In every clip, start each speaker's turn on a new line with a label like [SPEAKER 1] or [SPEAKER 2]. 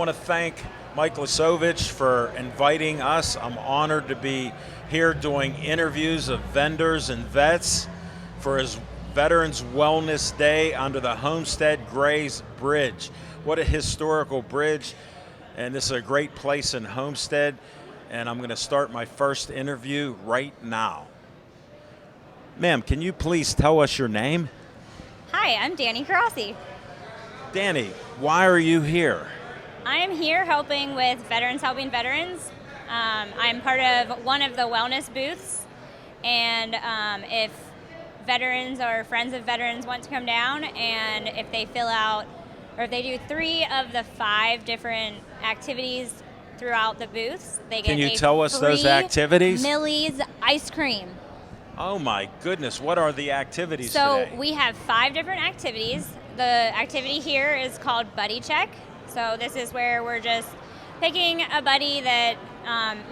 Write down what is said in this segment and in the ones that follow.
[SPEAKER 1] want to thank Mike Lasovich for inviting us. I'm honored to be here doing interviews of vendors and vets for his Veterans Wellness Day under the Homestead Grays Bridge. What a historical bridge, and this is a great place in Homestead, and I'm going to start my first interview right now. Ma'am, can you please tell us your name?
[SPEAKER 2] Hi, I'm Danny Carossi.
[SPEAKER 1] Danny, why are you here?
[SPEAKER 2] I am here helping with Veterans Helping Veterans. I'm part of one of the wellness booths, and if veterans or friends of veterans want to come down, and if they fill out, or if they do 3 of the 5 different activities throughout the booths, they get
[SPEAKER 1] Can you
[SPEAKER 2] a
[SPEAKER 1] tell us those
[SPEAKER 2] free
[SPEAKER 1] activities?
[SPEAKER 2] Millie's ice cream.
[SPEAKER 1] Oh my goodness, what are the activities
[SPEAKER 2] So
[SPEAKER 1] today?
[SPEAKER 2] we have 5 different activities. The activity here is called Buddy Check. So this is where we're just picking a buddy that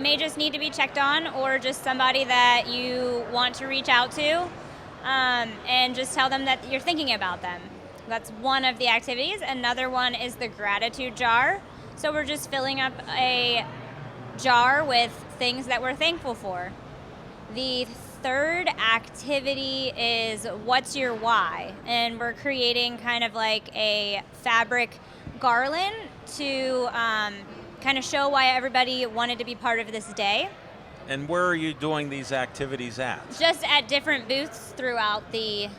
[SPEAKER 2] may just need to be checked on, or just somebody that you want to reach out to, and just tell them that you're thinking about them. That's one of the activities. Another one is the gratitude jar. So we're just filling up a jar with things that we're thankful for. The third activity is what's your why, and we're creating kind of like a fabric garland to kind of show why everybody wanted to be part of this day.
[SPEAKER 1] And where are you doing these activities at?
[SPEAKER 2] Just at different booths throughout the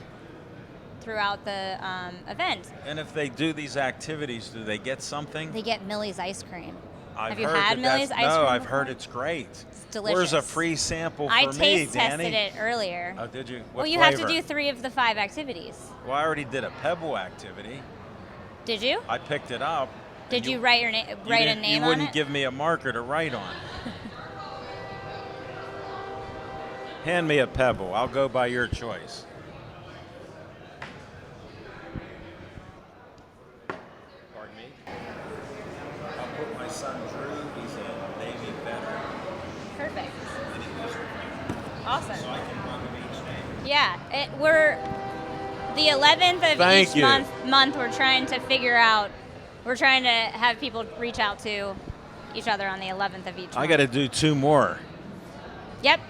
[SPEAKER 2] event.
[SPEAKER 1] And if they do these activities, do they get something?
[SPEAKER 2] They get Millie's ice cream.
[SPEAKER 1] Have
[SPEAKER 2] you had Millie's ice cream
[SPEAKER 1] No, I've
[SPEAKER 2] before?
[SPEAKER 1] heard it's great.
[SPEAKER 2] It's delicious.
[SPEAKER 1] Where's a free sample for
[SPEAKER 2] I
[SPEAKER 1] me,
[SPEAKER 2] taste
[SPEAKER 1] Danny?
[SPEAKER 2] tested it earlier.
[SPEAKER 1] Oh, did you? What
[SPEAKER 2] Well, you
[SPEAKER 1] flavor?
[SPEAKER 2] have to do 3 of the 5 activities.
[SPEAKER 1] Well, I already did a Pebble activity.
[SPEAKER 2] Did you?
[SPEAKER 1] I picked it up.
[SPEAKER 2] Did you write a name
[SPEAKER 1] You
[SPEAKER 2] on
[SPEAKER 1] wouldn't
[SPEAKER 2] it?
[SPEAKER 1] give me a marker to write on. Hand me a Pebble. I'll go by your choice. Pardon me? I'll put my son Drew. He's a Navy veteran.
[SPEAKER 2] Perfect.
[SPEAKER 1] And he lives with me.
[SPEAKER 2] Awesome.
[SPEAKER 1] So I can run them each day.
[SPEAKER 2] Yeah, we're the 11th of
[SPEAKER 1] Thank
[SPEAKER 2] each
[SPEAKER 1] you.
[SPEAKER 2] month. We're trying to figure out. We're trying to have people reach out to each other on the 11th of each month.
[SPEAKER 1] I got to do 2 more.
[SPEAKER 2] Yep.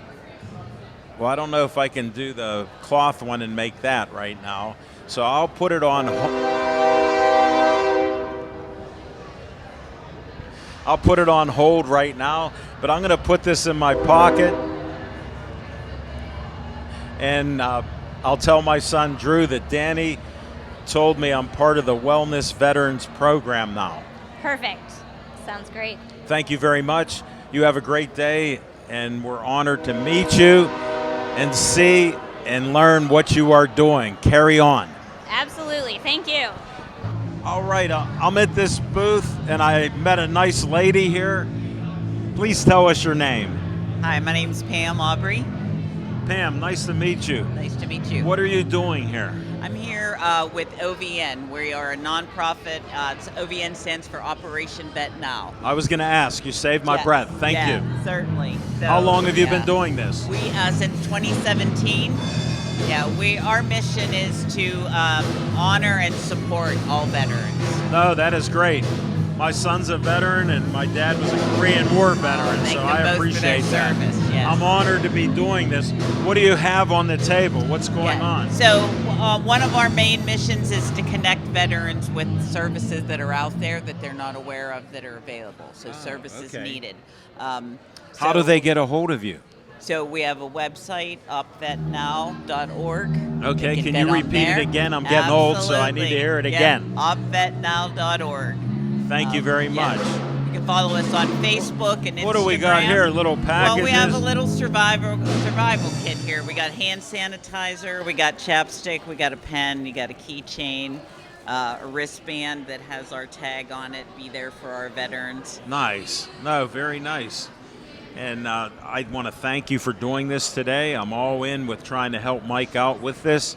[SPEAKER 1] Well, I don't know if I can do the cloth one and make that right now. So I'll put it on. I'll put it on hold right now, but I'm going to put this in my pocket, and I'll tell my son Drew that Danny told me I'm part of the Wellness Veterans Program now.
[SPEAKER 2] Perfect. Sounds great.
[SPEAKER 1] Thank you very much. You have a great day, and we're honored to meet you and see and learn what you are doing. Carry on.
[SPEAKER 2] Absolutely. Thank you.
[SPEAKER 1] All right, I'm at this booth, and I met a nice lady here. Please tell us your name.
[SPEAKER 3] Hi, my name's Pam Aubrey.
[SPEAKER 1] Pam, nice to meet you.
[SPEAKER 3] Nice to meet you.
[SPEAKER 1] What are you doing here?
[SPEAKER 3] I'm here with OVN. We are a nonprofit. OVN stands for Operation Vet Now.
[SPEAKER 1] I was going to ask. You saved my breath. Thank you.
[SPEAKER 3] Certainly. So,
[SPEAKER 1] How long have you been doing this?
[SPEAKER 3] We since 2017. Yeah, our mission is to honor and support all veterans.
[SPEAKER 1] No, that is great. My son's a veteran, and my dad was a Korean War veteran,
[SPEAKER 3] Thank
[SPEAKER 1] so
[SPEAKER 3] them
[SPEAKER 1] I
[SPEAKER 3] both for
[SPEAKER 1] appreciate
[SPEAKER 3] their
[SPEAKER 1] that.
[SPEAKER 3] service, yes.
[SPEAKER 1] I'm honored to be doing this. What do you have on the table? What's going on?
[SPEAKER 3] So one of our main missions is to connect veterans with services that are out there that they're not aware of that are available. So services
[SPEAKER 1] okay.
[SPEAKER 3] needed.
[SPEAKER 1] How do they get a hold of you?
[SPEAKER 3] So we have a website, opvetnow.org.
[SPEAKER 1] Okay, can
[SPEAKER 3] get
[SPEAKER 1] you
[SPEAKER 3] on
[SPEAKER 1] repeat
[SPEAKER 3] there.
[SPEAKER 1] it again? I'm getting old, so I need to
[SPEAKER 3] Absolutely.
[SPEAKER 1] hear it
[SPEAKER 3] Yep,
[SPEAKER 1] again.
[SPEAKER 3] opvetnow.org.
[SPEAKER 1] Thank you very much.
[SPEAKER 3] You can follow us on Facebook and Instagram.
[SPEAKER 1] What do we got here? Little packages?
[SPEAKER 3] Well, we have a little survival kit here. We got hand sanitizer, we got chapstick, we got a pen, you got a keychain, a wristband that has our tag on it. Be there for our veterans.
[SPEAKER 1] Nice. No, very nice. And I want to thank you for doing this today. I'm all in with trying to help Mike out with this.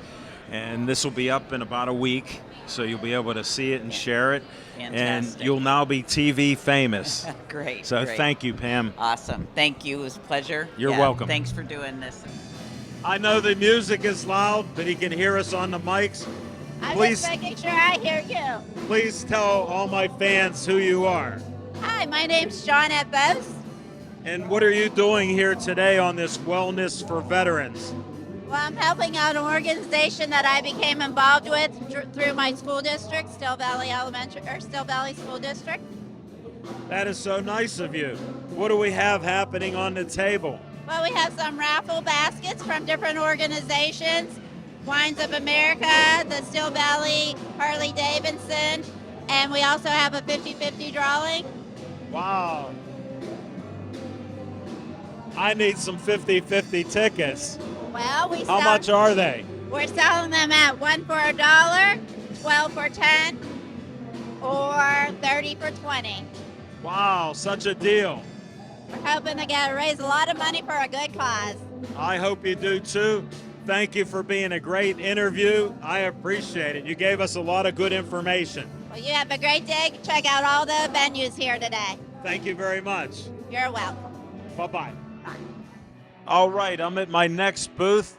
[SPEAKER 1] And this will be up in about a week, so you'll be able to see it and share it.
[SPEAKER 3] Fantastic.
[SPEAKER 1] And you'll now be TV famous.
[SPEAKER 3] Great.
[SPEAKER 1] So
[SPEAKER 3] great.
[SPEAKER 1] thank you, Pam.
[SPEAKER 3] Awesome. Thank you. It was a pleasure.
[SPEAKER 1] You're welcome.
[SPEAKER 3] Thanks for doing this.
[SPEAKER 1] I know the music is loud, but he can hear us on the mics.
[SPEAKER 4] I'm
[SPEAKER 1] Please-
[SPEAKER 4] just making sure I hear you.
[SPEAKER 1] Please tell all my fans who you are.
[SPEAKER 4] Hi, my name's Johnette Bose.
[SPEAKER 1] And what are you doing here today on this Wellness for Veterans?
[SPEAKER 4] Well, I'm helping out an organization that I became involved with through my school district, Still Valley Still Valley School District.
[SPEAKER 1] That is so nice of you. What do we have happening on the table?
[SPEAKER 4] Well, we have some raffle baskets from different organizations, Wines of America, the Still Valley Harley Davidson, and we also have a 50-50 drawing.
[SPEAKER 1] Wow. I need some 50-50 tickets.
[SPEAKER 4] Well,
[SPEAKER 1] How much are they?
[SPEAKER 4] We're selling them at 1 for $1, 12 for 10, or 30 for 20.
[SPEAKER 1] Wow, such a deal.
[SPEAKER 4] We're hoping to raise a lot of money for a good cause.
[SPEAKER 1] I hope you do too. Thank you for being a great interview. I appreciate it. You gave us a lot of good information.
[SPEAKER 4] Well, you have a great day. Check out all the venues here today.
[SPEAKER 1] Thank you very much.
[SPEAKER 4] You're welcome.
[SPEAKER 1] Bye-bye. All right, I'm at my next booth.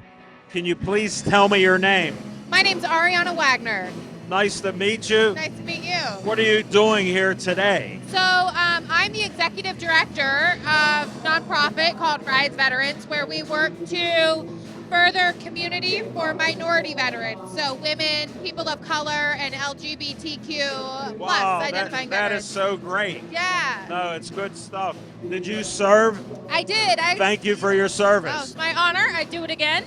[SPEAKER 1] Can you please tell me your name?
[SPEAKER 5] My name's Ariana Wagner.
[SPEAKER 1] Nice to meet you.
[SPEAKER 5] Nice to meet you.
[SPEAKER 1] What are you doing here today?
[SPEAKER 5] So I'm the executive director of a nonprofit called Rise Veterans, where we work to further community for minority veterans. So women, people of color, and LGBTQ plus identifying
[SPEAKER 1] that
[SPEAKER 5] veterans.
[SPEAKER 1] is so great.
[SPEAKER 5] Yeah,
[SPEAKER 1] No, it's good stuff. Did you serve?
[SPEAKER 5] I did.
[SPEAKER 1] Thank you for your
[SPEAKER 5] Oh,
[SPEAKER 1] service.
[SPEAKER 5] it's my honor. I'd do it again.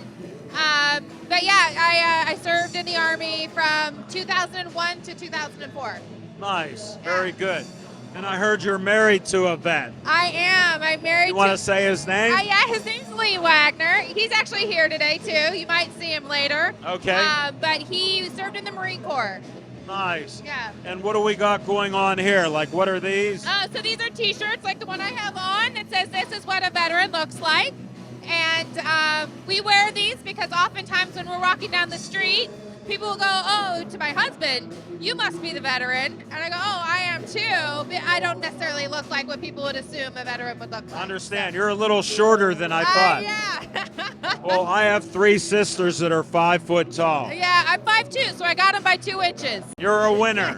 [SPEAKER 5] But yeah, I served in the Army from 2001 to 2004.
[SPEAKER 1] Nice. Very good. And I heard you're married to a vet.
[SPEAKER 5] I am. I'm married
[SPEAKER 1] You want
[SPEAKER 5] to...
[SPEAKER 1] to say his name?
[SPEAKER 5] Yeah, his name's Lee Wagner. He's actually here today, too. You might see him later.
[SPEAKER 1] Okay.
[SPEAKER 5] But he served in the Marine Corps.
[SPEAKER 1] Nice.
[SPEAKER 5] Yeah.
[SPEAKER 1] And what do we got going on here? Like, what are these?
[SPEAKER 5] So these are T-shirts like the one I have on. It says, "This is what a veteran looks like." And we wear these because oftentimes when we're walking down the street, people will go, "Oh, to my husband, you must be the veteran." And I go, "Oh, I am too." But I don't necessarily look like what people would assume a veteran would look like.
[SPEAKER 1] Understand. You're a little shorter than I thought.
[SPEAKER 5] Yeah.
[SPEAKER 1] Well, I have 3 sisters that are 5 foot tall.
[SPEAKER 5] Yeah, I'm 5'2", so I got him by 2 inches.
[SPEAKER 1] You're a winner.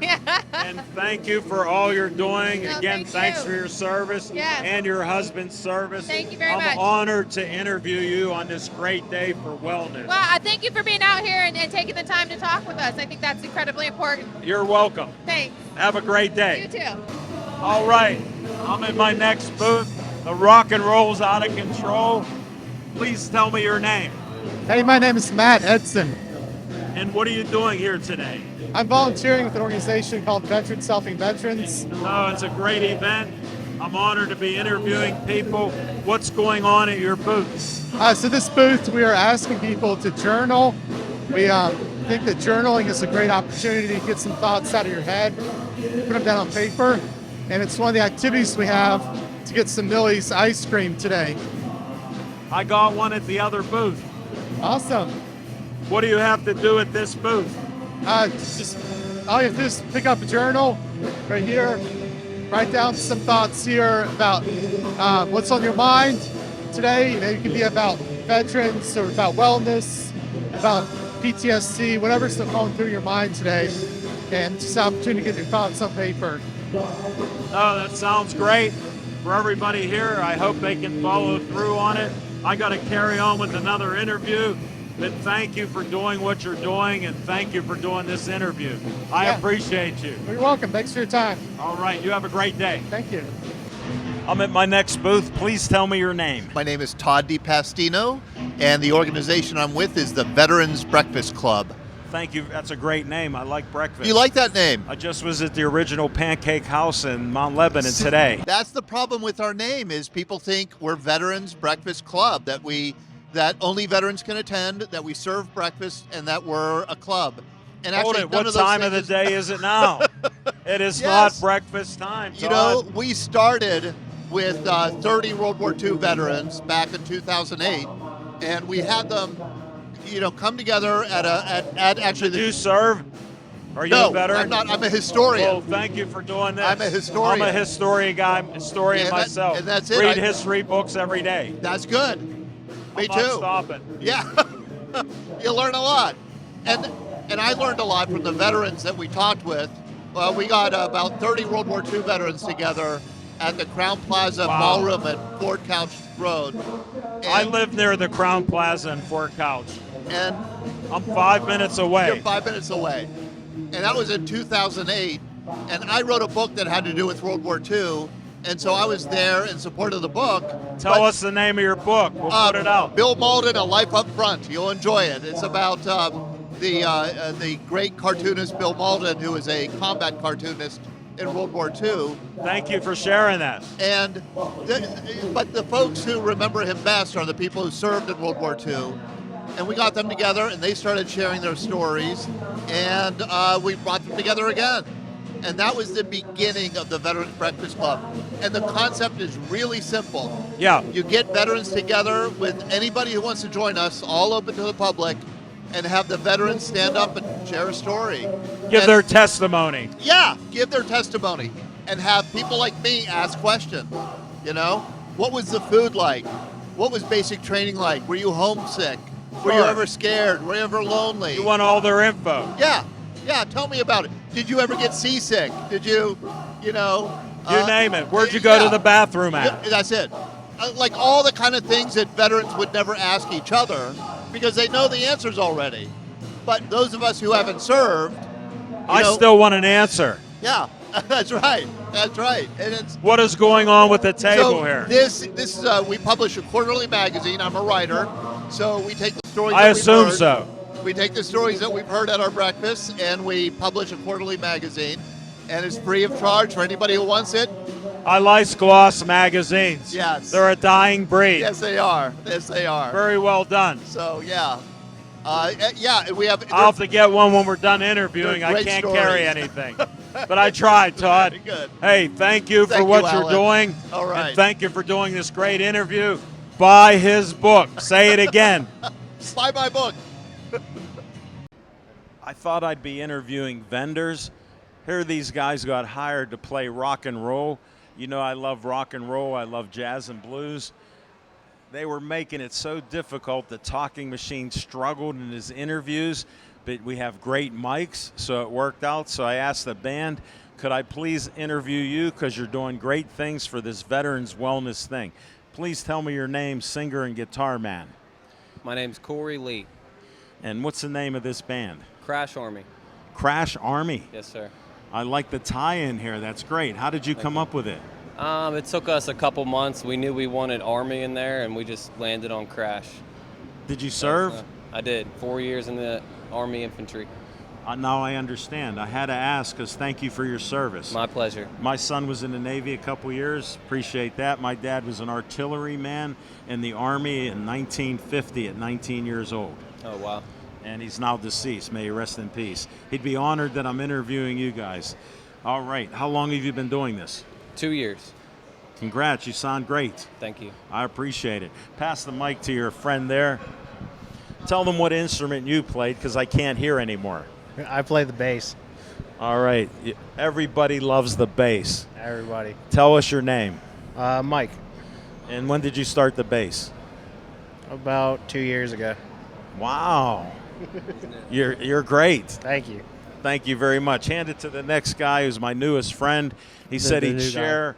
[SPEAKER 1] And thank you for all you're doing.
[SPEAKER 5] No,
[SPEAKER 1] Again,
[SPEAKER 5] thank
[SPEAKER 1] thanks
[SPEAKER 5] you.
[SPEAKER 1] for your service
[SPEAKER 5] Yes.
[SPEAKER 1] and your husband's service.
[SPEAKER 5] Thank you very
[SPEAKER 1] I'm
[SPEAKER 5] much.
[SPEAKER 1] honored to interview you on this great day for wellness.
[SPEAKER 5] Well, I thank you for being out here and taking the time to talk with us. I think that's incredibly important.
[SPEAKER 1] You're welcome.
[SPEAKER 5] Thanks.
[SPEAKER 1] Have a great
[SPEAKER 5] You
[SPEAKER 1] day.
[SPEAKER 5] too.
[SPEAKER 1] All right, I'm in my next booth. The rock and roll's out of control. Please tell me your name.
[SPEAKER 6] Hey, my name is Matt Edson.
[SPEAKER 1] And what are you doing here today?
[SPEAKER 6] I'm volunteering with an organization called Veterans Helping Veterans.
[SPEAKER 1] Oh, it's a great event. I'm honored to be interviewing people. What's going on at your booth?
[SPEAKER 6] So this booth, we are asking people to journal. We think that journaling is a great opportunity to get some thoughts out of your head, put them down on paper, and it's one of the activities we have to get some Millie's ice cream today.
[SPEAKER 1] I got one at the other booth.
[SPEAKER 6] Awesome.
[SPEAKER 1] What do you have to do at this booth?
[SPEAKER 6] Just all you have to do is pick up a journal right here, write down some thoughts here about what's on your mind today. Maybe it could be about veterans or about wellness, about PTSD, whatever's going through your mind today, and just an opportunity to get your thoughts on paper.
[SPEAKER 1] Oh, that sounds great. For everybody here, I hope they can follow through on it. I got to carry on with another interview. But thank you for doing what you're doing, and thank you for doing this interview. I
[SPEAKER 6] Yeah.
[SPEAKER 1] appreciate you.
[SPEAKER 6] You're welcome. Thanks for your time.
[SPEAKER 1] All right, you have a great day.
[SPEAKER 6] Thank you.
[SPEAKER 1] I'm at my next booth. Please tell me your name.
[SPEAKER 7] My name is Todd DiPastino, and the organization I'm with is the Veterans Breakfast Club.
[SPEAKER 1] Thank you. That's a great name. I like breakfast.
[SPEAKER 7] You like that name?
[SPEAKER 1] I just was at the original Pancake House in Mount Lebanon today.
[SPEAKER 7] That's the problem with our name is people think we're Veterans Breakfast Club, that only veterans can attend, that we serve breakfast, and that we're a club. And
[SPEAKER 1] Hold
[SPEAKER 7] actually,
[SPEAKER 1] it.
[SPEAKER 7] none
[SPEAKER 1] What
[SPEAKER 7] of those
[SPEAKER 1] time of the
[SPEAKER 7] things
[SPEAKER 1] day is it now? It is
[SPEAKER 7] Yes.
[SPEAKER 1] not breakfast time,
[SPEAKER 7] You know,
[SPEAKER 1] Todd.
[SPEAKER 7] we started with 30 World War II veterans back in 2008, and we had them, come together at actually
[SPEAKER 1] Did
[SPEAKER 7] the
[SPEAKER 1] you serve? Are you
[SPEAKER 7] No,
[SPEAKER 1] a veteran?
[SPEAKER 7] I'm not. I'm a historian.
[SPEAKER 1] Well, thank you for doing this.
[SPEAKER 7] I'm a historian.
[SPEAKER 1] I'm a historian
[SPEAKER 7] Yeah,
[SPEAKER 1] myself.
[SPEAKER 7] and that's it.
[SPEAKER 1] Read
[SPEAKER 7] I-
[SPEAKER 1] history books every day.
[SPEAKER 7] That's good. Me
[SPEAKER 1] I'm
[SPEAKER 7] too.
[SPEAKER 1] not stopping.
[SPEAKER 7] Yeah, you learn a lot, and And I learned a lot from the veterans that we talked with. We got about 30 World War II veterans together at the Crown Plaza
[SPEAKER 1] Wow.
[SPEAKER 7] Ballroom at Fort Couch Road.
[SPEAKER 1] I live near the Crown Plaza in Fort Couch.
[SPEAKER 7] And
[SPEAKER 1] I'm 5 minutes away.
[SPEAKER 7] you're 5 minutes away. And that was in 2008. And I wrote a book that had to do with World War II. And so I was there in support of the book.
[SPEAKER 1] Tell us the name of your book. We'll put it out.
[SPEAKER 7] Bill Malden, A Life Up Front. You'll enjoy it. It's about the great cartoonist Bill Malden, who was a combat cartoonist in World War II.
[SPEAKER 1] Thank you for sharing that.
[SPEAKER 7] And but the folks who remember him best are the people who served in World War II. And we got them together, and they started sharing their stories, and we brought them together again. And that was the beginning of the Veterans Breakfast Club. And the concept is really simple.
[SPEAKER 1] Yeah.
[SPEAKER 7] You get veterans together with anybody who wants to join us, all open to the public, and have the veterans stand up and share a story.
[SPEAKER 1] Give
[SPEAKER 7] And-
[SPEAKER 1] their testimony.
[SPEAKER 7] Yeah, give their testimony and have people like me ask questions. You know, what was the food like? What was basic training like? Were you homesick? Were you
[SPEAKER 1] Sure.
[SPEAKER 7] ever scared? Were you ever lonely?
[SPEAKER 1] You want all their info.
[SPEAKER 7] Yeah, tell me about it. Did you ever get seasick? Did you,
[SPEAKER 1] You name it. Where'd you go
[SPEAKER 7] yeah.
[SPEAKER 1] to the bathroom at?
[SPEAKER 7] Yeah, that's it. Like all the kind of things that veterans would never ask each other because they know the answers already. But those of us who haven't served,
[SPEAKER 1] I
[SPEAKER 7] know-
[SPEAKER 1] still want an answer.
[SPEAKER 7] yeah, that's right. That's right. And it's
[SPEAKER 1] What is going on with the table
[SPEAKER 7] so
[SPEAKER 1] here?
[SPEAKER 7] This is we publish a quarterly magazine. I'm a writer, so we take the stories.
[SPEAKER 1] I
[SPEAKER 7] that we've
[SPEAKER 1] assume
[SPEAKER 7] heard,
[SPEAKER 1] so.
[SPEAKER 7] We take the stories that we've heard at our breakfasts, and we publish a quarterly magazine, and it's free of charge for anybody who wants it.
[SPEAKER 1] I like gloss magazines.
[SPEAKER 7] Yes.
[SPEAKER 1] They're a dying breed.
[SPEAKER 7] Yes, they are. Yes, they are.
[SPEAKER 1] Very well done.
[SPEAKER 7] So yeah, we have.
[SPEAKER 1] I'll have to get one when we're done interviewing.
[SPEAKER 7] They're
[SPEAKER 1] I
[SPEAKER 7] great
[SPEAKER 1] can't
[SPEAKER 7] stories.
[SPEAKER 1] carry anything. But I tried, Todd.
[SPEAKER 7] Very good.
[SPEAKER 1] Hey, thank you for
[SPEAKER 7] Thank
[SPEAKER 1] what
[SPEAKER 7] you,
[SPEAKER 1] you're
[SPEAKER 7] Alan.
[SPEAKER 1] doing.
[SPEAKER 7] All right.
[SPEAKER 1] And thank you for doing this great interview. Buy his book. Say it again.
[SPEAKER 7] Buy my book.
[SPEAKER 1] I thought I'd be interviewing vendors. Here these guys got hired to play rock and roll. You know I love rock and roll. I love jazz and blues. They were making it so difficult. The Talking Machine struggled in his interviews, but we have great mics, so it worked out. So I asked the band, could I please interview you because you're doing great things for this Veterans Wellness thing. Please tell me your name, singer and guitar man.
[SPEAKER 8] My name's Corey Lee.
[SPEAKER 1] And what's the name of this band?
[SPEAKER 8] Crash Army.
[SPEAKER 1] Crash Army.
[SPEAKER 8] Yes, sir.
[SPEAKER 1] I like the tie-in here. That's great. How did you come up with it?
[SPEAKER 8] It took us a couple months. We knew we wanted Army in there, and we just landed on Crash.
[SPEAKER 1] Did you serve?
[SPEAKER 8] I did. 4 years in the Army Infantry.
[SPEAKER 1] Now I understand. I had to ask because thank you for your service.
[SPEAKER 8] My pleasure.
[SPEAKER 1] My son was in the Navy a couple years. Appreciate that. My dad was an artilleryman in the Army in 1950 at 19 years old.
[SPEAKER 8] Oh, wow.
[SPEAKER 1] And he's now deceased. May he rest in peace. He'd be honored that I'm interviewing you guys. All right. How long have you been doing this?
[SPEAKER 8] 2 years.
[SPEAKER 1] Congrats. You sound great.
[SPEAKER 8] Thank you.
[SPEAKER 1] I appreciate it. Pass the mic to your friend there. Tell them what instrument you played because I can't hear anymore.
[SPEAKER 9] I play the bass.
[SPEAKER 1] All right. Everybody loves the bass.
[SPEAKER 9] Everybody.
[SPEAKER 1] Tell us your name.
[SPEAKER 9] Mike.
[SPEAKER 1] And when did you start the bass?
[SPEAKER 9] About 2 years ago.
[SPEAKER 1] Wow. You're great.
[SPEAKER 9] Thank you.
[SPEAKER 1] Thank you very much. Hand it to the next guy who's my newest friend. He said
[SPEAKER 9] the
[SPEAKER 1] he'd
[SPEAKER 9] new guy.
[SPEAKER 1] share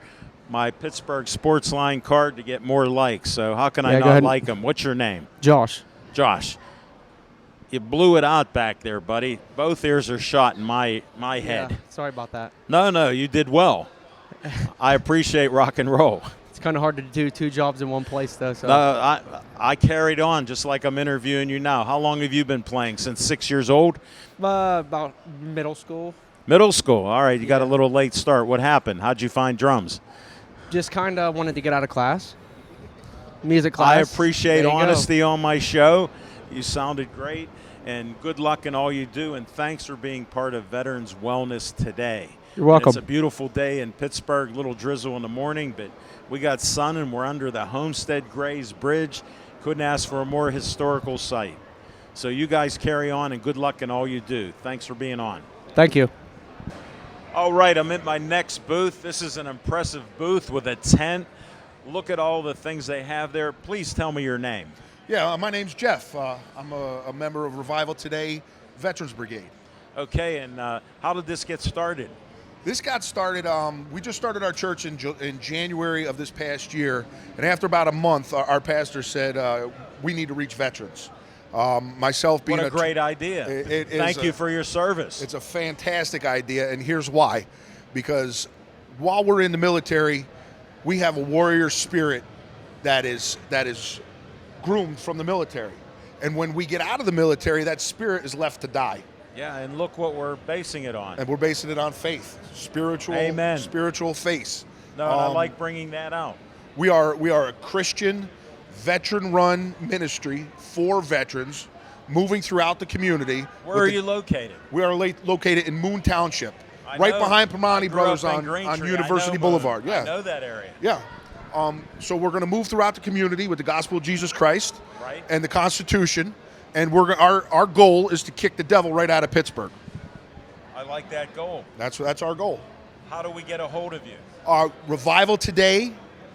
[SPEAKER 1] my Pittsburgh Sports Line card to get more likes. So how can I
[SPEAKER 9] Yeah, go
[SPEAKER 1] not
[SPEAKER 9] ahead.
[SPEAKER 1] like him? What's your name?
[SPEAKER 9] Josh.
[SPEAKER 1] Josh. You blew it out back there, buddy. Both ears are shot in my head.
[SPEAKER 9] Yeah, sorry about that.
[SPEAKER 1] No, you did well. I appreciate rock and roll.
[SPEAKER 9] It's kind of hard to do two jobs in one place, though. So
[SPEAKER 1] I carried on just like I'm interviewing you now. How long have you been playing? Since 6 years old?
[SPEAKER 9] about middle school.
[SPEAKER 1] Middle school. All right, you got a little late start. What happened? How'd you find drums?
[SPEAKER 9] Just kind of wanted to get out of class. Music class.
[SPEAKER 1] I appreciate
[SPEAKER 9] There you go.
[SPEAKER 1] honesty on my show. You sounded great, and good luck in all you do, and thanks for being part of Veterans Wellness today.
[SPEAKER 9] You're welcome.
[SPEAKER 1] It's a beautiful day in Pittsburgh, little drizzle in the morning, but we got sun, and we're under the Homestead Grays Bridge. Couldn't ask for a more historical site. So you guys carry on, and good luck in all you do. Thanks for being on.
[SPEAKER 9] Thank you.
[SPEAKER 1] All right, I'm at my next booth. This is an impressive booth with a tent. Look at all the things they have there. Please tell me your name.
[SPEAKER 10] Yeah, my name's Jeff. I'm a member of Revival Today. Veterans Brigade.
[SPEAKER 1] Okay, and how did this get started?
[SPEAKER 10] This got started, we just started our church in January of this past year, and after about a month, our pastor said, we need to reach veterans. Myself being
[SPEAKER 1] What a great idea. Thank you for your service.
[SPEAKER 10] It's a fantastic idea, and here's why. Because while we're in the military, we have a warrior spirit that is groomed from the military. And when we get out of the military, that spirit is left to die.
[SPEAKER 1] Yeah, and look what we're basing it on.
[SPEAKER 10] And we're basing it on faith, spiritual,
[SPEAKER 1] Amen.
[SPEAKER 10] Spiritual faith.
[SPEAKER 1] No, and I like bringing that out.
[SPEAKER 10] We are a Christian, veteran-run ministry for veterans, moving throughout the community.
[SPEAKER 1] Where are you located?
[SPEAKER 10] We are located in Moon Township,
[SPEAKER 1] I
[SPEAKER 10] right
[SPEAKER 1] know.
[SPEAKER 10] behind
[SPEAKER 1] I
[SPEAKER 10] Primani
[SPEAKER 1] grew
[SPEAKER 10] Brothers
[SPEAKER 1] up in
[SPEAKER 10] on
[SPEAKER 1] Greentree.
[SPEAKER 10] University
[SPEAKER 1] I know
[SPEAKER 10] Boulevard.
[SPEAKER 1] Moon.
[SPEAKER 10] Yeah,
[SPEAKER 1] I know that area.
[SPEAKER 10] yeah. So we're going to move throughout the community with the gospel of Jesus Christ
[SPEAKER 1] Right.
[SPEAKER 10] and the Constitution, and our goal is to kick the devil right out of Pittsburgh.
[SPEAKER 1] I like that goal.
[SPEAKER 10] That's our goal.
[SPEAKER 1] How do we get a hold of you?
[SPEAKER 10] Revival Today,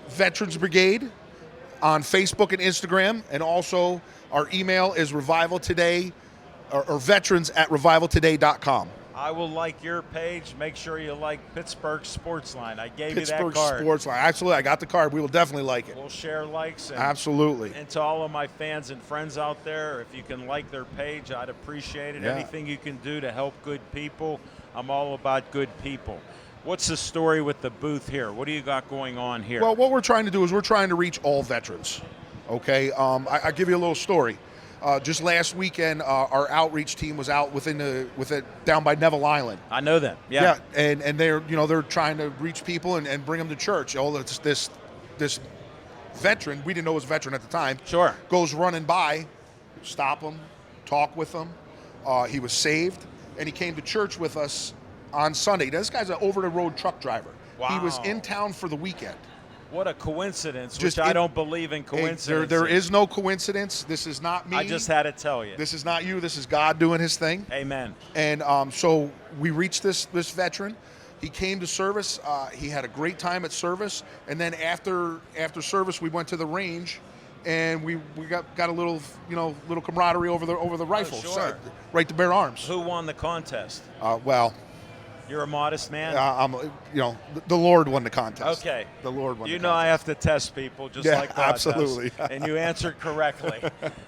[SPEAKER 10] Veterans Brigade, on Facebook and Instagram, and also our email is revivaltoday or veterans@revivaltoday.com.
[SPEAKER 1] I will like your page. Make sure you like Pittsburgh Sportsline. I gave
[SPEAKER 10] Pittsburgh
[SPEAKER 1] you that card.
[SPEAKER 10] Sportsline. Absolutely, I got the card. We will definitely like it.
[SPEAKER 1] We'll share likes. And,
[SPEAKER 10] Absolutely.
[SPEAKER 1] And to all of my fans and friends out there, if you can like their page, I'd appreciate it.
[SPEAKER 10] Yeah.
[SPEAKER 1] Anything you can do to help good people, I'm all about good people. What's the story with the booth here? What do you got going on here?
[SPEAKER 10] Well, what we're trying to do is we're trying to reach all veterans. Okay, I'll give you a little story. Just last weekend, our outreach team was out down by Neville Island.
[SPEAKER 1] I know that. Yeah.
[SPEAKER 10] and they're trying to reach people and bring them to church. This veteran, we didn't know was a veteran at the time.
[SPEAKER 1] Sure.
[SPEAKER 10] Goes running by, stop him, talk with him. He was saved, and he came to church with us on Sunday. Now, this guy's an over-the-road truck driver.
[SPEAKER 1] Wow.
[SPEAKER 10] He was in town for the weekend.
[SPEAKER 1] What a coincidence,
[SPEAKER 10] Just
[SPEAKER 1] which I don't believe in coincidence.
[SPEAKER 10] There is no coincidence. This is not me.
[SPEAKER 1] I just had to tell you.
[SPEAKER 10] This is not you. This is God doing his thing.
[SPEAKER 1] Amen.
[SPEAKER 10] And so we reached this veteran. He came to service. He had a great time at service. And then after service, we went to the range, and we got a little camaraderie over the rifle,
[SPEAKER 1] sure.
[SPEAKER 10] Right to bear arms.
[SPEAKER 1] Who won the contest?
[SPEAKER 10] Well,
[SPEAKER 1] You're a modest man.
[SPEAKER 10] The Lord won the contest.
[SPEAKER 1] Okay.
[SPEAKER 10] The Lord won.
[SPEAKER 1] You
[SPEAKER 10] the
[SPEAKER 1] know
[SPEAKER 10] contest.
[SPEAKER 1] I have to test people just
[SPEAKER 10] Yeah,
[SPEAKER 1] like God
[SPEAKER 10] absolutely.
[SPEAKER 1] does. And you answered correctly.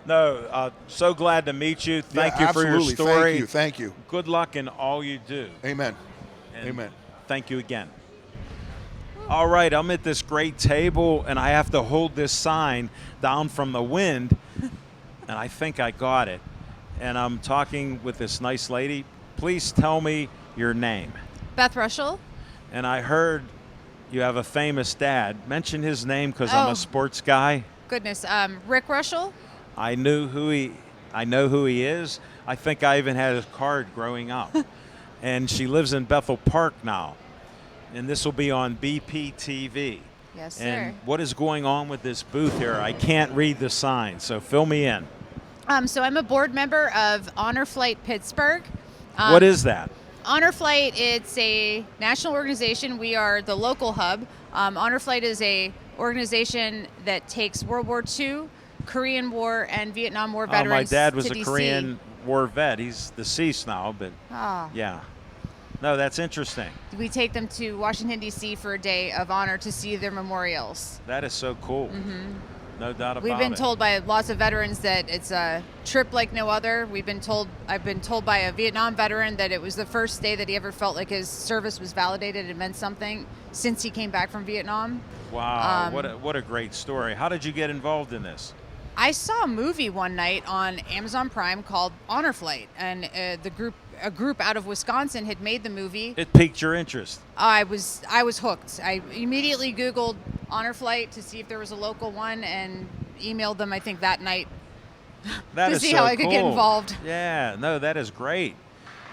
[SPEAKER 1] No, so glad to meet you. Thank you for your
[SPEAKER 10] absolutely.
[SPEAKER 1] story.
[SPEAKER 10] Thank you.
[SPEAKER 1] Good luck in all you do.
[SPEAKER 10] Amen.
[SPEAKER 1] And
[SPEAKER 10] Amen.
[SPEAKER 1] Thank you again. All right, I'm at this great table, and I have to hold this sign down from the wind, and I think I got it. And I'm talking with this nice lady. Please tell me your name.
[SPEAKER 11] Beth Rushell.
[SPEAKER 1] And I heard you have a famous dad. Mention his name because I'm
[SPEAKER 11] Oh.
[SPEAKER 1] a sports guy.
[SPEAKER 11] Goodness. Rick Rushell.
[SPEAKER 1] I know who he is. I think I even had his card growing up. And she lives in Bethel Park now. And this will be on BPTV.
[SPEAKER 11] Yes, sir.
[SPEAKER 1] And what is going on with this booth here? I can't read the sign, so fill me in.
[SPEAKER 11] So I'm a board member of Honor Flight Pittsburgh.
[SPEAKER 1] What is that?
[SPEAKER 11] Honor Flight, it's a national organization. We are the local hub. Honor Flight is a organization that takes World War II, Korean War, and Vietnam War veterans
[SPEAKER 1] my dad was
[SPEAKER 11] to
[SPEAKER 1] a
[SPEAKER 11] DC.
[SPEAKER 1] Korean War vet. He's deceased now, but
[SPEAKER 11] Ah.
[SPEAKER 1] yeah. No, that's interesting.
[SPEAKER 11] We take them to Washington, D.C. for a day of honor to see their memorials.
[SPEAKER 1] That is so cool. No doubt about it.
[SPEAKER 11] We've been told by lots of veterans that it's a trip like no other. I've been told by a Vietnam veteran that it was the first day that he ever felt like his service was validated and meant something since he came back from Vietnam.
[SPEAKER 1] Wow, what a great story. How did you get involved in this?
[SPEAKER 11] I saw a movie one night on Amazon Prime called Honor Flight, and a group out of Wisconsin had made the movie.
[SPEAKER 1] It piqued your interest.
[SPEAKER 11] I was hooked. I immediately Googled Honor Flight to see if there was a local one, and emailed them, I think, that night
[SPEAKER 1] That
[SPEAKER 11] to
[SPEAKER 1] is
[SPEAKER 11] see
[SPEAKER 1] so
[SPEAKER 11] how I could get
[SPEAKER 1] cool.
[SPEAKER 11] involved.
[SPEAKER 1] Yeah, no, that is great.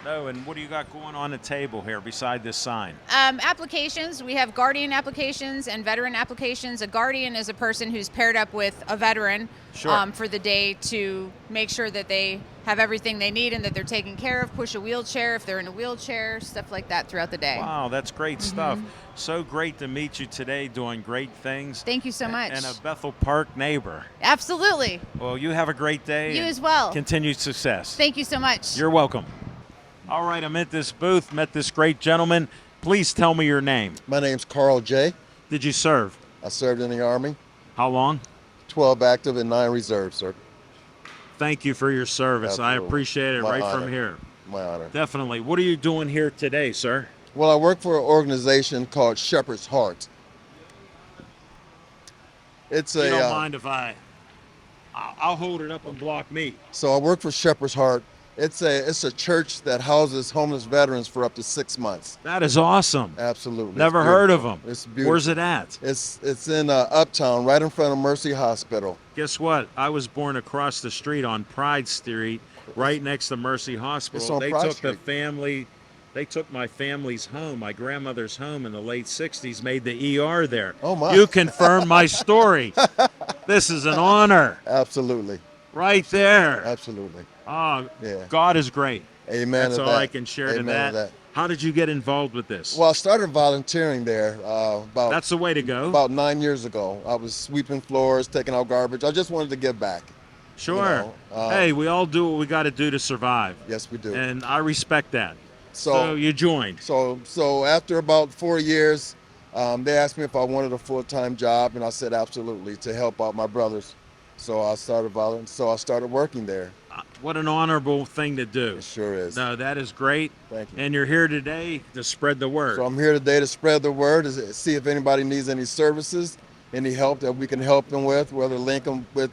[SPEAKER 1] No, and what do you got going on the table here beside this sign?
[SPEAKER 11] Applications, we have guardian applications and veteran applications. A guardian is a person who's paired up with a veteran
[SPEAKER 1] Sure.
[SPEAKER 11] for the day to make sure that they have everything they need and that they're taken care of, push a wheelchair if they're in a wheelchair, stuff like that throughout the day.
[SPEAKER 1] Wow, that's great stuff. So great to meet you today doing great things.
[SPEAKER 11] Thank you so much.
[SPEAKER 1] And a Bethel Park neighbor.
[SPEAKER 11] Absolutely.
[SPEAKER 1] Well, you have a great day.
[SPEAKER 11] You
[SPEAKER 1] and
[SPEAKER 11] as well.
[SPEAKER 1] Continued success.
[SPEAKER 11] Thank you so much.
[SPEAKER 1] You're welcome. All right, I'm at this booth, met this great gentleman. Please tell me your name.
[SPEAKER 12] My name's Carl J.
[SPEAKER 1] Did you serve?
[SPEAKER 12] I served in the Army,
[SPEAKER 1] How long?
[SPEAKER 12] 12 active and 9 reserve, sir.
[SPEAKER 1] Thank you for your service. I
[SPEAKER 12] Absolutely.
[SPEAKER 1] appreciate it
[SPEAKER 12] My
[SPEAKER 1] right
[SPEAKER 12] honor.
[SPEAKER 1] from here.
[SPEAKER 12] My honor.
[SPEAKER 1] Definitely. What are you doing here today, sir?
[SPEAKER 12] Well, I work for an organization called Shepherd's Heart. It's
[SPEAKER 1] You
[SPEAKER 12] a
[SPEAKER 1] don't mind if I'll hold it up and block me.
[SPEAKER 12] so I work for Shepherd's Heart. It's a church that houses homeless veterans for up to 6 months.
[SPEAKER 1] That is awesome.
[SPEAKER 12] Absolutely.
[SPEAKER 1] Never
[SPEAKER 12] It's
[SPEAKER 1] heard of
[SPEAKER 12] beautiful.
[SPEAKER 1] them.
[SPEAKER 12] It's beautiful.
[SPEAKER 1] Where's it at?
[SPEAKER 12] It's in Uptown, right in front of Mercy Hospital.
[SPEAKER 1] Guess what? I was born across the street on Pride Street, right next to Mercy Hospital.
[SPEAKER 12] It's on
[SPEAKER 1] They
[SPEAKER 12] Pride
[SPEAKER 1] took the
[SPEAKER 12] Street.
[SPEAKER 1] family. They took my family's home, my grandmother's home in the late 60s, made the ER there.
[SPEAKER 12] Oh, my.
[SPEAKER 1] You confirmed my story. This is an honor.
[SPEAKER 12] Absolutely.
[SPEAKER 1] Right there.
[SPEAKER 12] Absolutely.
[SPEAKER 1] Oh,
[SPEAKER 12] Yeah.
[SPEAKER 1] God is great.
[SPEAKER 12] Amen
[SPEAKER 1] That's
[SPEAKER 12] to
[SPEAKER 1] all
[SPEAKER 12] that.
[SPEAKER 1] I can share to
[SPEAKER 12] Amen
[SPEAKER 1] that.
[SPEAKER 12] to
[SPEAKER 1] How did you get involved with this?
[SPEAKER 12] Well, I started volunteering there about
[SPEAKER 1] That's the way to go.
[SPEAKER 12] about 9 years ago. I was sweeping floors, taking out garbage. I just wanted to give back.
[SPEAKER 1] Sure. Hey, we all do what we got to do to survive.
[SPEAKER 12] Yes, we do.
[SPEAKER 1] And I respect that. So
[SPEAKER 12] So,
[SPEAKER 1] you joined.
[SPEAKER 12] so after about 4 years, they asked me if I wanted a full-time job, and I said absolutely to help out my brothers. So I started working there.
[SPEAKER 1] What an honorable thing to do.
[SPEAKER 12] It sure is.
[SPEAKER 1] No, that is great.
[SPEAKER 12] Thank you.
[SPEAKER 1] And you're here today to spread the word.
[SPEAKER 12] So I'm here today to spread the word, to see if anybody needs any services, any help that we can help them with, whether link them with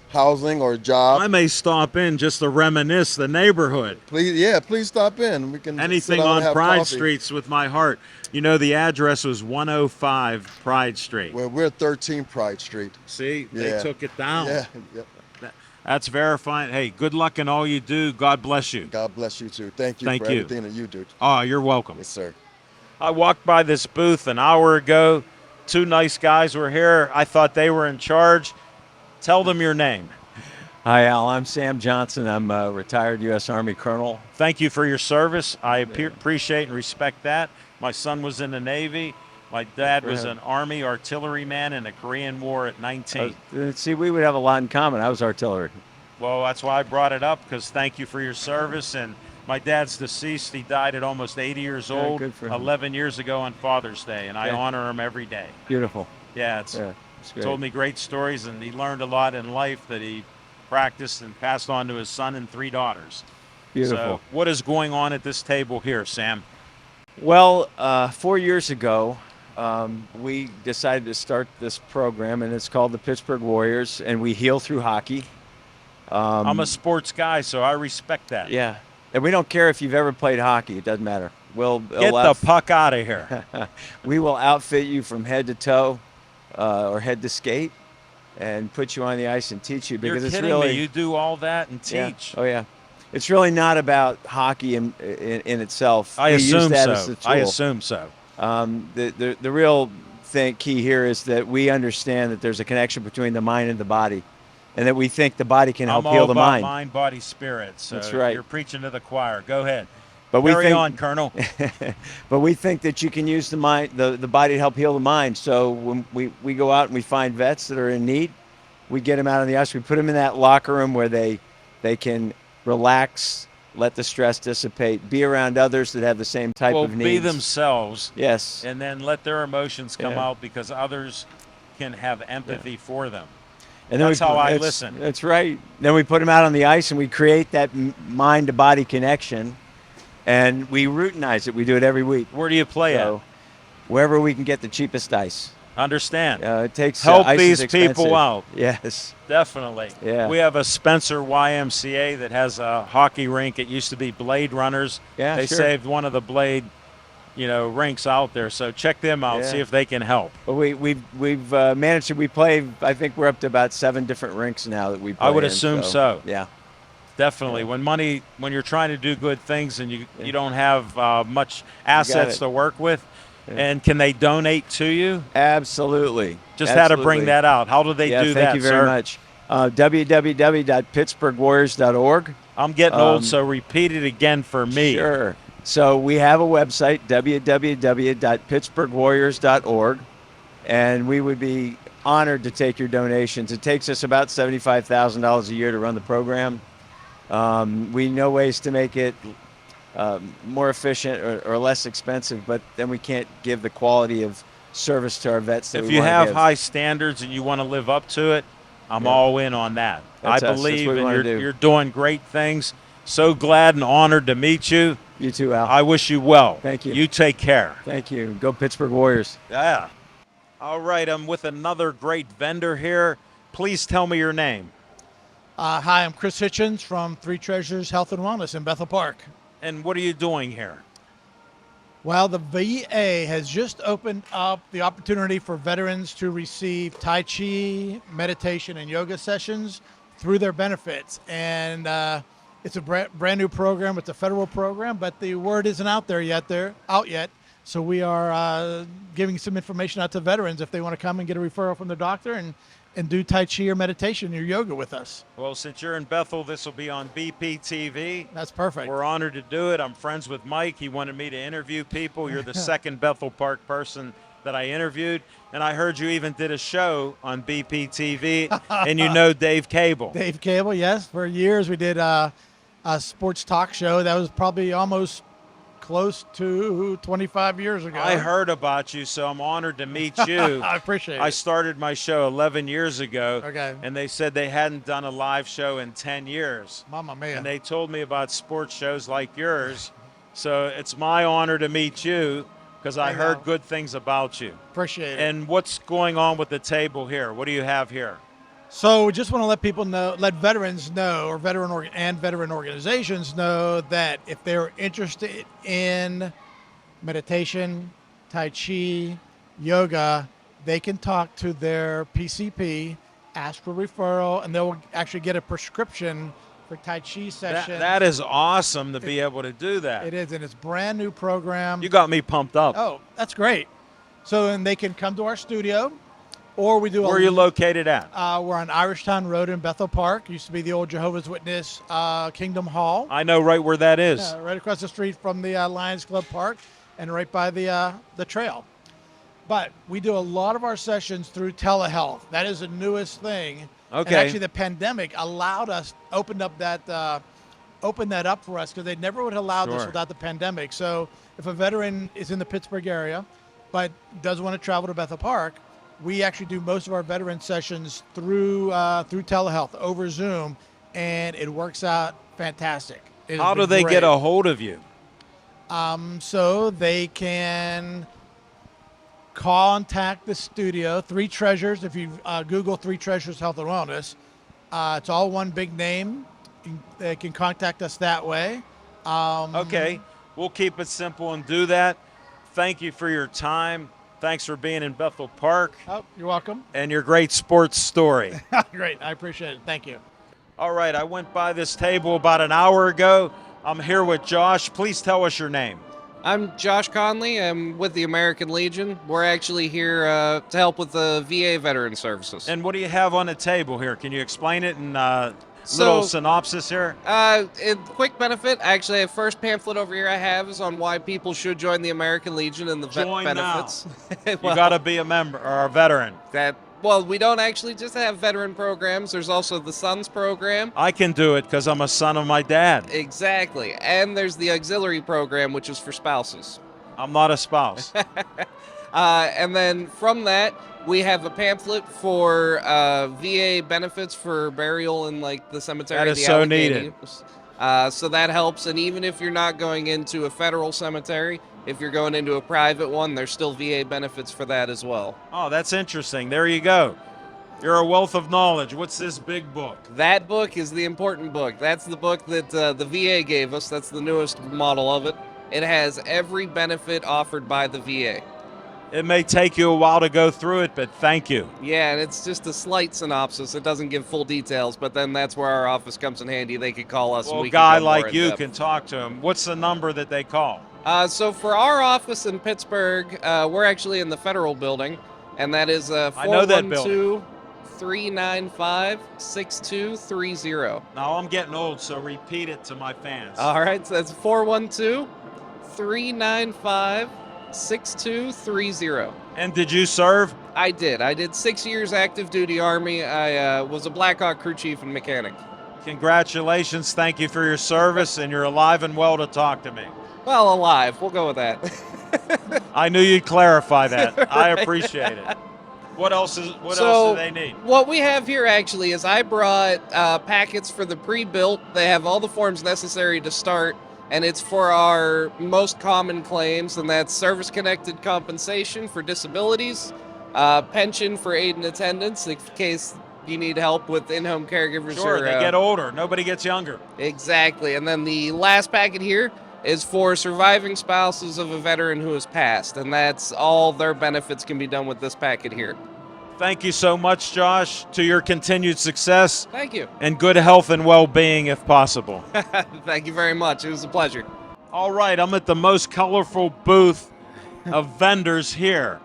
[SPEAKER 12] housing or a job.
[SPEAKER 1] I may stop in just to reminisce the neighborhood.
[SPEAKER 12] Please stop in. We can
[SPEAKER 1] Anything
[SPEAKER 12] sit down and
[SPEAKER 1] on
[SPEAKER 12] have
[SPEAKER 1] Pride
[SPEAKER 12] coffee.
[SPEAKER 1] Street's with my heart. You know, the address was 105 Pride Street.
[SPEAKER 12] Well, we're 13 Pride Street.
[SPEAKER 1] See,
[SPEAKER 12] Yeah.
[SPEAKER 1] they took it down.
[SPEAKER 12] Yeah. Yep.
[SPEAKER 1] That's verifying. Hey, good luck in all you do. God bless you.
[SPEAKER 12] God bless you too. Thank you
[SPEAKER 1] Thank
[SPEAKER 12] for
[SPEAKER 1] you.
[SPEAKER 12] everything that you do.
[SPEAKER 1] Oh, you're welcome.
[SPEAKER 12] Yes, sir.
[SPEAKER 1] I walked by this booth an hour ago. Two nice guys were here. I thought they were in charge. Tell them your name.
[SPEAKER 13] Hi, Al. I'm Sam Johnson. I'm a retired U.S. Army colonel.
[SPEAKER 1] Thank you for your service. I appreciate and respect that. My son was in the Navy. My dad was an Army artilleryman in the Korean War at 19.
[SPEAKER 13] See, we would have a lot in common. I was artillery.
[SPEAKER 1] Well, that's why I brought it up, because thank you for your service. And my dad's deceased. He died at almost 80 years
[SPEAKER 13] Yeah,
[SPEAKER 1] old,
[SPEAKER 13] good for him.
[SPEAKER 1] 11 years ago on Father's Day, and I
[SPEAKER 13] Yeah.
[SPEAKER 1] honor him every day.
[SPEAKER 13] Beautiful.
[SPEAKER 1] Yeah,
[SPEAKER 13] It's great.
[SPEAKER 1] told me great stories, and he learned a lot in life that he practiced and passed on to his son and 3 daughters.
[SPEAKER 13] Beautiful.
[SPEAKER 1] So what is going on at this table here, Sam?
[SPEAKER 13] Well, 4 years ago, we decided to start this program, and it's called the Pittsburgh Warriors, and we heal through hockey.
[SPEAKER 1] I'm a sports guy, so I respect that.
[SPEAKER 13] Yeah. And we don't care if you've ever played hockey. It doesn't matter. We'll
[SPEAKER 1] Get the puck out of here.
[SPEAKER 13] We will outfit you from head to toe or head to skate and put you on the ice and teach you, because
[SPEAKER 1] You're
[SPEAKER 13] it's
[SPEAKER 1] kidding
[SPEAKER 13] really
[SPEAKER 1] me. You do all that and
[SPEAKER 13] Yeah.
[SPEAKER 1] teach.
[SPEAKER 13] Oh yeah, it's really not about hockey in itself.
[SPEAKER 1] I
[SPEAKER 13] We use
[SPEAKER 1] assume
[SPEAKER 13] that
[SPEAKER 1] so.
[SPEAKER 13] as a
[SPEAKER 1] I
[SPEAKER 13] tool.
[SPEAKER 1] assume so.
[SPEAKER 13] The real key here is that we understand that there's a connection between the mind and the body, and that we think the body can help
[SPEAKER 1] I'm
[SPEAKER 13] heal
[SPEAKER 1] all
[SPEAKER 13] the
[SPEAKER 1] about
[SPEAKER 13] mind.
[SPEAKER 1] mind, body, spirit. So
[SPEAKER 13] That's right.
[SPEAKER 1] You're preaching to the choir. Go ahead.
[SPEAKER 13] But we
[SPEAKER 1] Carry
[SPEAKER 13] think,
[SPEAKER 1] on, Colonel.
[SPEAKER 13] but we think that you can use the mind, the body to help heal the mind. So when we go out and we find vets that are in need, we get them out on the ice. We put them in that locker room where they can relax, let the stress dissipate, be around others that have the same type
[SPEAKER 1] Well,
[SPEAKER 13] of needs.
[SPEAKER 1] be themselves.
[SPEAKER 13] Yes.
[SPEAKER 1] And then let their emotions come
[SPEAKER 13] Yeah.
[SPEAKER 1] out, because others can have empathy for them.
[SPEAKER 13] And then
[SPEAKER 1] That's how I
[SPEAKER 13] that's-
[SPEAKER 1] listen.
[SPEAKER 13] That's right. Then we put them out on the ice and we create that mind-to-body connection, and we routinize it. We do it every week.
[SPEAKER 1] Where do you play
[SPEAKER 13] So, wherever we can get the cheapest ice.
[SPEAKER 1] Understand.
[SPEAKER 13] It takes
[SPEAKER 1] Help
[SPEAKER 13] ice is
[SPEAKER 1] these people
[SPEAKER 13] expensive.
[SPEAKER 1] out.
[SPEAKER 13] Yes.
[SPEAKER 1] Definitely.
[SPEAKER 13] Yeah.
[SPEAKER 1] We have a Spencer YMCA that has a hockey rink. It used to be Blade Runners.
[SPEAKER 13] Yeah,
[SPEAKER 1] They
[SPEAKER 13] sure.
[SPEAKER 1] saved one of the Blade, rinks out there. So check them out.
[SPEAKER 13] Yeah.
[SPEAKER 1] See if they can help.
[SPEAKER 13] But we've managed to. We play. I think we're up to about 7 different rinks now that we play.
[SPEAKER 1] I would
[SPEAKER 13] in,
[SPEAKER 1] assume so.
[SPEAKER 13] Yeah.
[SPEAKER 1] Definitely. When you're trying to do good things and you don't have much assets
[SPEAKER 13] it.
[SPEAKER 1] to work with,
[SPEAKER 13] Yeah.
[SPEAKER 1] and can they donate to you?
[SPEAKER 13] Absolutely.
[SPEAKER 1] Just had to bring
[SPEAKER 13] Absolutely.
[SPEAKER 1] that out. How do they do that,
[SPEAKER 13] Thank you very
[SPEAKER 1] sir?
[SPEAKER 13] much. www.pittsburghwarriors.org.
[SPEAKER 1] I'm getting old, so repeat it again for me.
[SPEAKER 13] Sure. So we have a website, www.pittsburghwarriors.org, and we would be honored to take your donations. It takes us about $75,000 a year to run the program. We know ways to make it more efficient or less expensive, but then we can't give the quality of service to our vets that
[SPEAKER 1] If
[SPEAKER 13] we
[SPEAKER 1] you
[SPEAKER 13] wanna
[SPEAKER 1] have
[SPEAKER 13] give.
[SPEAKER 1] high standards and you want to live up to it, I'm
[SPEAKER 13] Yeah.
[SPEAKER 1] all in on that.
[SPEAKER 13] That's
[SPEAKER 1] I
[SPEAKER 13] us. That's
[SPEAKER 1] believe
[SPEAKER 13] what we
[SPEAKER 1] and
[SPEAKER 13] wanna do.
[SPEAKER 1] you're doing great things. So glad and honored to meet you.
[SPEAKER 13] You too, Al.
[SPEAKER 1] I wish you well.
[SPEAKER 13] Thank you.
[SPEAKER 1] You take care.
[SPEAKER 13] Thank you. Go Pittsburgh Warriors.
[SPEAKER 1] Yeah. All right, I'm with another great vendor here. Please tell me your name.
[SPEAKER 14] Hi, I'm Chris Hitchens from Three Treasures Health and Wellness in Bethel Park.
[SPEAKER 1] And what are you doing here?
[SPEAKER 14] Well, the VA has just opened up the opportunity for veterans to receive Tai Chi, meditation, and yoga sessions through their benefits. And it's a brand new program. It's a federal program, but the word isn't out there yet. They're out yet. So we are giving some information out to veterans if they want to come and get a referral from their doctor and do Tai Chi or meditation or yoga with us.
[SPEAKER 1] Well, since you're in Bethel, this will be on BPTV.
[SPEAKER 14] That's perfect.
[SPEAKER 1] We're honored to do it. I'm friends with Mike. He wanted me to interview people. You're the second Bethel Park person that I interviewed. And I heard you even did a show on BPTV, and you know Dave Cable.
[SPEAKER 14] Dave Cable, yes. For years we did a sports talk show. That was probably almost close to 25 years ago.
[SPEAKER 1] I heard about you, so I'm honored to meet you.
[SPEAKER 14] I appreciate it.
[SPEAKER 1] I started my show 11 years ago,
[SPEAKER 14] Okay.
[SPEAKER 1] and they said they hadn't done a live show in 10 years.
[SPEAKER 14] Mama mia.
[SPEAKER 1] And they told me about sports shows like yours. So it's my honor to meet you because I
[SPEAKER 14] Thank you.
[SPEAKER 1] heard good things about you.
[SPEAKER 14] Appreciate it.
[SPEAKER 1] And what's going on with the table here? What do you have here?
[SPEAKER 14] So we just want to let people know, let veterans know, or veteran organizations know that if they're interested in meditation, Tai Chi, yoga, they can talk to their PCP, ask for referral, and they'll actually get a prescription for Tai Chi session.
[SPEAKER 1] That is awesome to be able to do that.
[SPEAKER 14] It is, and it's a brand new program.
[SPEAKER 1] You got me pumped up.
[SPEAKER 14] Oh, that's great. So then they can come to our studio, or we do.
[SPEAKER 1] Where are you located at?
[SPEAKER 14] We're on Irishtown Road in Bethel Park. Used to be the old Jehovah's Witness Kingdom Hall.
[SPEAKER 1] I know right where that is.
[SPEAKER 14] Yeah, right across the street from the Lions Club Park, and right by the trail. But we do a lot of our sessions through telehealth. That is the newest thing.
[SPEAKER 1] Okay.
[SPEAKER 14] And actually, the pandemic allowed us, opened that up for us because they never would have allowed this
[SPEAKER 1] Sure.
[SPEAKER 14] without the pandemic. So if a veteran is in the Pittsburgh area, but does want to travel to Bethel Park, we actually do most of our veteran sessions through telehealth over Zoom, and it works out fantastic. It has
[SPEAKER 1] How do
[SPEAKER 14] been
[SPEAKER 1] they
[SPEAKER 14] great.
[SPEAKER 1] get a hold of you?
[SPEAKER 14] So they can contact the studio, Three Treasures. If you Google Three Treasures Health and Wellness, it's all one big name. They can contact us that way.
[SPEAKER 1] Okay, we'll keep it simple and do that. Thank you for your time. Thanks for being in Bethel Park
[SPEAKER 14] Oh, you're welcome.
[SPEAKER 1] and your great sports story.
[SPEAKER 14] Great. I appreciate it. Thank you.
[SPEAKER 1] All right, I went by this table about an hour ago. I'm here with Josh. Please tell us your name.
[SPEAKER 9] I'm Josh Conley. I'm with the American Legion. We're actually here to help with the VA Veteran Services.
[SPEAKER 1] And what do you have on the table here? Can you explain it in
[SPEAKER 9] So-
[SPEAKER 1] little synopsis here?
[SPEAKER 9] Quick benefit, actually, the first pamphlet over here I have is on why people should join the American Legion and the
[SPEAKER 1] Join
[SPEAKER 9] benefits.
[SPEAKER 1] You got to be a member or a veteran.
[SPEAKER 9] Well, we don't actually just have veteran programs. There's also the Sons program.
[SPEAKER 1] I can do it because I'm a son of my dad.
[SPEAKER 9] Exactly. And there's the auxiliary program, which is for spouses.
[SPEAKER 1] I'm not a spouse.
[SPEAKER 9] And then from that, we have a pamphlet for VA benefits for burial in like the cemetery.
[SPEAKER 1] That is
[SPEAKER 9] the
[SPEAKER 1] so
[SPEAKER 9] Allegheny.
[SPEAKER 1] needed.
[SPEAKER 9] So that helps. And even if you're not going into a federal cemetery, if you're going into a private one, there's still VA benefits for that as well.
[SPEAKER 1] Oh, that's interesting. There you go. You're a wealth of knowledge. What's this big book?
[SPEAKER 9] That book is the important book. That's the book that the VA gave us. That's the newest model of it. It has every benefit offered by the VA.
[SPEAKER 1] It may take you a while to go through it, but thank you.
[SPEAKER 9] Yeah, and it's just a slight synopsis. It doesn't give full details, but then that's where our office comes in handy. They could call us.
[SPEAKER 1] Well,
[SPEAKER 9] and
[SPEAKER 1] a
[SPEAKER 9] we
[SPEAKER 1] guy
[SPEAKER 9] can go more
[SPEAKER 1] like
[SPEAKER 9] in
[SPEAKER 1] you
[SPEAKER 9] depth.
[SPEAKER 1] can talk to him. What's the number that they call?
[SPEAKER 9] So for our office in Pittsburgh, we're actually in the Federal Building, and that is
[SPEAKER 1] I know that building.
[SPEAKER 9] 412-395-6230.
[SPEAKER 1] Now, I'm getting old, so repeat it to my fans.
[SPEAKER 9] All right, so that's 412-395-6230.
[SPEAKER 1] And did you serve?
[SPEAKER 9] I did. I did 6 years active duty Army. I was a Black Hawk crew chief and mechanic.
[SPEAKER 1] Congratulations. Thank you for your service, and you're alive and well to talk to me.
[SPEAKER 9] Well, alive. We'll go with that.
[SPEAKER 1] I knew you'd clarify that. I
[SPEAKER 9] Right.
[SPEAKER 1] appreciate it. What else else
[SPEAKER 9] So,
[SPEAKER 1] do they need?
[SPEAKER 9] What we have here actually is I brought packets for the pre-built. They have all the forms necessary to start, and it's for our most common claims, and that's service-connected compensation for disabilities, pension for aid and attendance in case you need help with in-home caregivers.
[SPEAKER 1] Sure,
[SPEAKER 9] or,
[SPEAKER 1] they get older. Nobody gets younger.
[SPEAKER 9] Exactly. And then the last packet here is for surviving spouses of a veteran who has passed, and that's all their benefits can be done with this packet here.
[SPEAKER 1] Thank you so much, Josh, to your continued success.
[SPEAKER 9] Thank you.
[SPEAKER 1] And good health and well-being if possible.
[SPEAKER 9] Thank you very much. It was a pleasure.
[SPEAKER 1] All right, I'm at the most colorful booth of vendors here.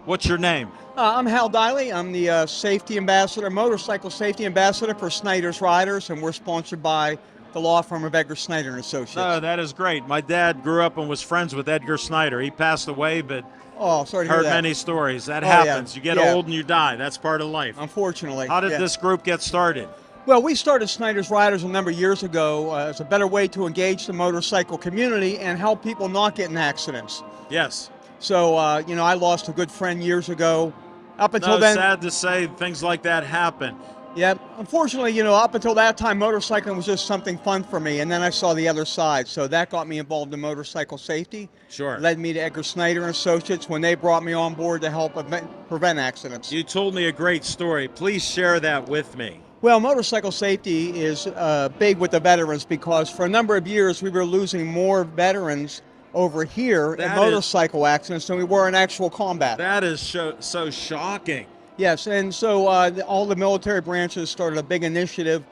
[SPEAKER 1] What's your name?
[SPEAKER 15] I'm Hal Diley. I'm the safety ambassador, motorcycle safety ambassador for Snyder's Riders, and we're sponsored by the law firm of Edgar Snyder and Associates.
[SPEAKER 1] No, that is great. My dad grew up and was friends with Edgar Snyder. He passed away, but
[SPEAKER 15] sorry to hear
[SPEAKER 1] heard
[SPEAKER 15] that.
[SPEAKER 1] many stories. That
[SPEAKER 15] Oh, yeah.
[SPEAKER 1] happens. You get
[SPEAKER 15] Yeah.
[SPEAKER 1] old and you die. That's part of life.
[SPEAKER 15] Unfortunately.
[SPEAKER 1] How did
[SPEAKER 15] yeah.
[SPEAKER 1] this group get started?
[SPEAKER 15] Well, we started Snyder's Riders a number of years ago as a better way to engage the motorcycle community and help people not get in accidents.
[SPEAKER 1] Yes.
[SPEAKER 15] So, I lost a good friend years ago. Up until
[SPEAKER 1] No,
[SPEAKER 15] then,
[SPEAKER 1] sad to say, things like that happen.
[SPEAKER 15] yeah, unfortunately, up until that time, motorcycling was just something fun for me, and then I saw the other side, so that got me involved in motorcycle safety.
[SPEAKER 1] Sure.
[SPEAKER 15] Led me to Edgar Snyder and Associates when they brought me on board to help prevent accidents.
[SPEAKER 1] You told me a great story. Please share that with me.
[SPEAKER 15] Well, motorcycle safety is big with the veterans because for a number of years we were losing more veterans over here in
[SPEAKER 1] That
[SPEAKER 15] motorcycle accidents than we were in actual combat.
[SPEAKER 1] That is so shocking.
[SPEAKER 15] Yes, and so all the military branches started a big initiative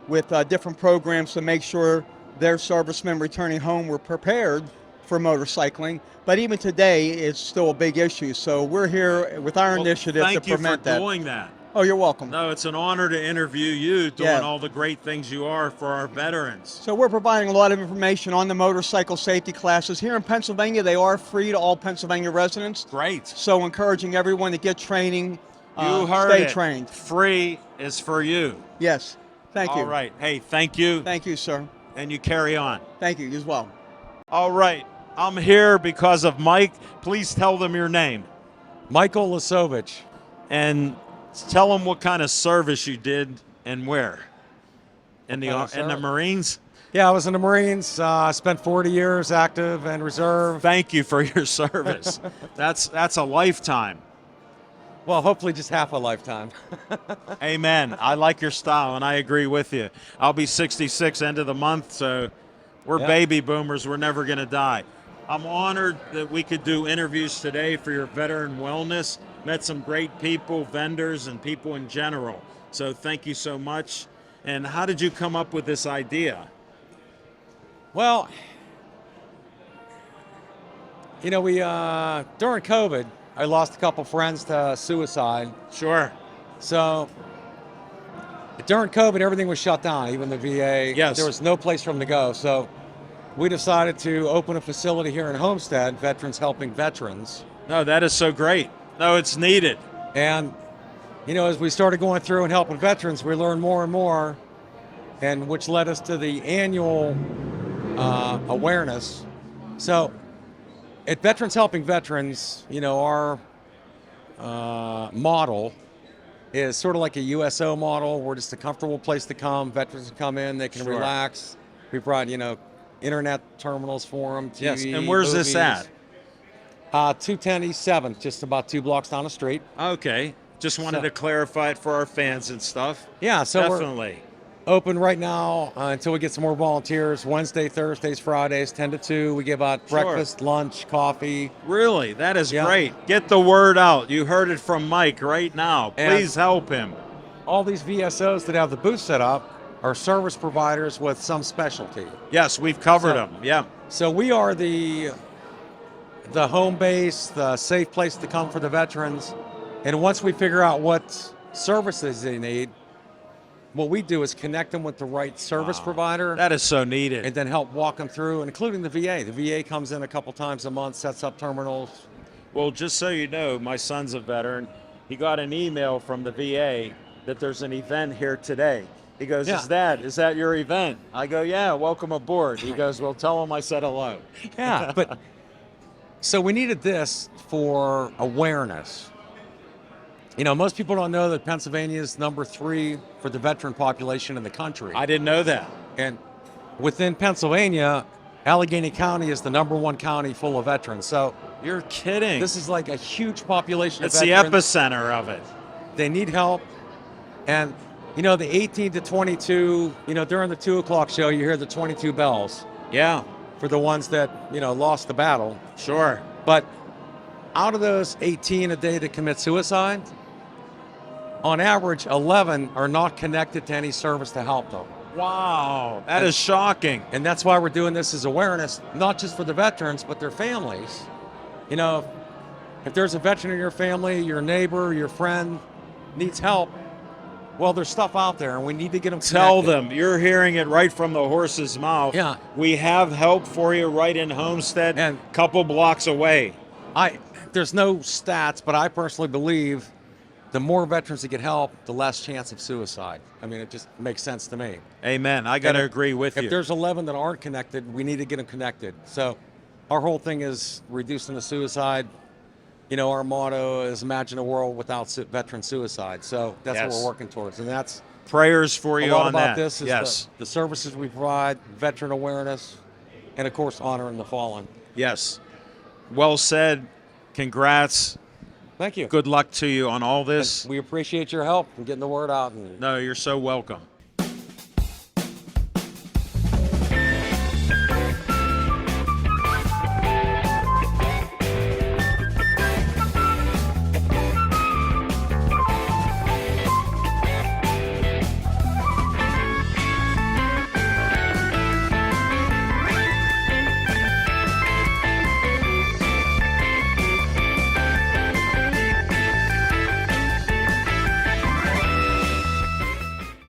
[SPEAKER 15] with different programs to make sure their servicemen returning home were prepared for motorcycling. But even today, it's still a big issue. So we're here with our initiative to
[SPEAKER 1] Thank you
[SPEAKER 15] prevent
[SPEAKER 1] for
[SPEAKER 15] that.
[SPEAKER 1] doing that.
[SPEAKER 15] Oh, you're welcome.
[SPEAKER 1] No, it's an honor to interview you doing
[SPEAKER 15] Yeah.
[SPEAKER 1] all the great things you are for our veterans.
[SPEAKER 15] So we're providing a lot of information on the motorcycle safety classes. Here in Pennsylvania, they are free to all Pennsylvania residents.
[SPEAKER 1] Great.
[SPEAKER 15] So encouraging everyone to get training,
[SPEAKER 1] You heard
[SPEAKER 15] stay
[SPEAKER 1] it.
[SPEAKER 15] trained.
[SPEAKER 1] Free is for you.
[SPEAKER 15] Yes. Thank you.
[SPEAKER 1] All right. Hey, thank you.
[SPEAKER 15] Thank you, sir.
[SPEAKER 1] And you carry on.
[SPEAKER 15] Thank you as well.
[SPEAKER 1] All right. I'm here because of Mike. Please tell them your name.
[SPEAKER 16] Michael Lasovich.
[SPEAKER 1] And tell them what kind of service you did and where. In the Marines?
[SPEAKER 16] Yeah, I was in the Marines. I spent 40 years active and reserve.
[SPEAKER 1] Thank you for your service. That's a lifetime.
[SPEAKER 16] Well, hopefully just half a lifetime.
[SPEAKER 1] Amen. I like your style, and I agree with you. I'll be 66 end of the month, so we're
[SPEAKER 16] Yeah.
[SPEAKER 1] baby boomers. We're never going to die. I'm honored that we could do interviews today for your veteran wellness. Met some great people, vendors, and people in general. So thank you so much. And how did you come up with this idea?
[SPEAKER 16] Well, we during COVID, I lost a couple friends to suicide.
[SPEAKER 1] Sure.
[SPEAKER 16] So during COVID, everything was shut down, even the VA.
[SPEAKER 1] Yes.
[SPEAKER 16] There was no place for them to go. So we decided to open a facility here in Homestead, Veterans Helping Veterans.
[SPEAKER 1] No, that is so great. No, it's needed.
[SPEAKER 16] And, as we started going through and helping veterans, we learned more and more, and which led us to the annual awareness. So at Veterans Helping Veterans, our model is sort of like a USO model. We're just a comfortable place to come. Veterans can come in, they can
[SPEAKER 1] Sure.
[SPEAKER 16] relax. We brought, internet terminals for them, TV,
[SPEAKER 1] Yes, and where's this
[SPEAKER 16] movies.
[SPEAKER 1] at?
[SPEAKER 16] 210 East 7th, just about 2 blocks down the street.
[SPEAKER 1] Okay. Just wanted
[SPEAKER 16] So-
[SPEAKER 1] to clarify it for our fans and stuff.
[SPEAKER 16] Yeah, so
[SPEAKER 1] Definitely.
[SPEAKER 16] Open right now until we get some more volunteers. Wednesday, Thursdays, Fridays, 10 to 2. We give out
[SPEAKER 1] Sure.
[SPEAKER 16] breakfast, lunch, coffee.
[SPEAKER 1] Really, that is
[SPEAKER 16] Yeah.
[SPEAKER 1] great. Get the word out. You heard it from Mike right now.
[SPEAKER 16] And-
[SPEAKER 1] Please help him.
[SPEAKER 16] All these VSOs that have the booth set up are service providers with some specialty.
[SPEAKER 1] Yes, we've covered
[SPEAKER 16] So-
[SPEAKER 1] them. Yeah.
[SPEAKER 16] So we are the home base, the safe place to come for the veterans. And once we figure out what services they need, what we do is connect them with the right service provider.
[SPEAKER 1] That is so needed.
[SPEAKER 16] And then help walk them through, including the VA. The VA comes in a couple times a month, sets up terminals.
[SPEAKER 1] Well, just so you know, my son's a veteran. He got an email from the VA that there's an event here today. He goes,
[SPEAKER 16] Yeah.
[SPEAKER 1] is that your event? I go, yeah, welcome aboard. He goes, well, tell him I said hello.
[SPEAKER 16] Yeah, but so we needed this for awareness. You know, most people don't know that Pennsylvania is number 3 for the veteran population in the country.
[SPEAKER 1] I didn't know that.
[SPEAKER 16] And within Pennsylvania, Allegheny County is the number 1 county full of veterans. So
[SPEAKER 1] You're kidding.
[SPEAKER 16] this is like a huge population
[SPEAKER 1] It's
[SPEAKER 16] of
[SPEAKER 1] the
[SPEAKER 16] veterans.
[SPEAKER 1] epicenter of it.
[SPEAKER 16] They need help. And, you know, the 18 to 22, you know, during the 2 o'clock show, you hear the 22 bells
[SPEAKER 1] Yeah,
[SPEAKER 16] for the ones that, you know, lost the battle.
[SPEAKER 1] sure.
[SPEAKER 16] But out of those 18 a day that commit suicide, on average, 11 are not connected to any service to help them.
[SPEAKER 1] Wow, that is shocking.
[SPEAKER 16] And that's why we're doing this as awareness, not just for the veterans, but their families. You know, if there's a veteran in your family, your neighbor, your friend needs help, well, there's stuff out there, and we need to get them
[SPEAKER 1] Tell
[SPEAKER 16] connected.
[SPEAKER 1] them. You're hearing it right from the horse's mouth.
[SPEAKER 16] Yeah.
[SPEAKER 1] We have help for you right in Homestead,
[SPEAKER 16] And-
[SPEAKER 1] couple blocks away.
[SPEAKER 16] There's no stats, but I personally believe the more veterans that get help, the less chance of suicide. I mean, it just makes sense to me.
[SPEAKER 1] Amen. I got to
[SPEAKER 16] And
[SPEAKER 1] agree with
[SPEAKER 16] If
[SPEAKER 1] you.
[SPEAKER 16] there's 11 that aren't connected, we need to get them connected. So our whole thing is reducing the suicide. You know, our motto is imagine a world without veteran suicide. So that's
[SPEAKER 1] Yes.
[SPEAKER 16] what we're working towards. And that's
[SPEAKER 1] Prayers for
[SPEAKER 16] a
[SPEAKER 1] you
[SPEAKER 16] lot
[SPEAKER 1] on
[SPEAKER 16] about
[SPEAKER 1] that.
[SPEAKER 16] this is
[SPEAKER 1] Yes.
[SPEAKER 16] the services we provide, veteran awareness, and of course, honoring the fallen.
[SPEAKER 1] Yes. Well said. Congrats.
[SPEAKER 16] Thank you.
[SPEAKER 1] Good luck to you on all this.
[SPEAKER 16] We appreciate your help in getting the word out. And
[SPEAKER 1] No, you're so welcome.